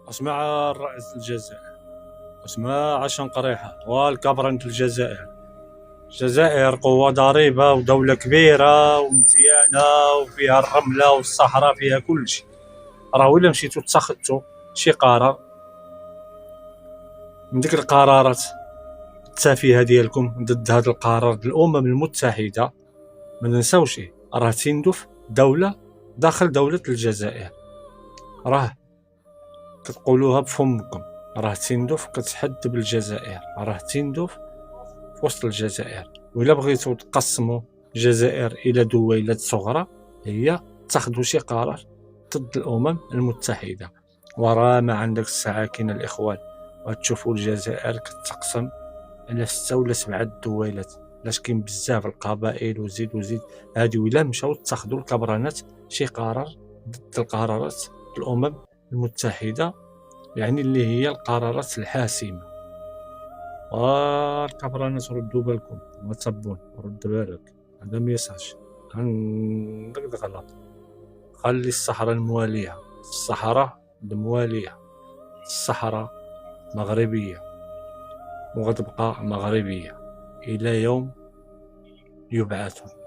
اسمع الرئيس الجزائر، اسمع شنقريحة والكبرنة الجزائر. الجزائر قوة ضريبة ودولة كبيرة ومزيانة وفيها الرملة والصحراء فيها كل شيء. راه ولا مشيتو اتخذتو شي قرار من ديك القرارات التافهة ديالكم ضد هذا القرار د الأمم المتحدة، ما ننساوشيه، راه تندف دولة داخل دولة الجزائر، راه كتقولوها بفمكم، راه تندف كتحد بالجزائر، راه تندف في وسط الجزائر. وإلا بغيتو تقسموا الجزائر إلى دويلات صغرى هي تاخذوا شي قرار ضد الأمم المتحدة. وراه ما عندك الساكنة الإخوان، وتشوفوا الجزائر كتقسم على 6 ولا 7 دويلات، لاش كاين بزاف القبائل وزيد هادي. ولا مشاو تاخذوا الكبرانات شي قرار ضد القرارات الأمم المتحدة، يعني اللي هي القرارات الحاسمة. الكبرانات ردوا بالكم، وتبون رد بالك، هذا ما يصحش، عندك غلط. خلي الصحراء الموالية، الصحراء الموالية، الصحراء مغربية وغتبقى مغربية إلى يوم يبعثون.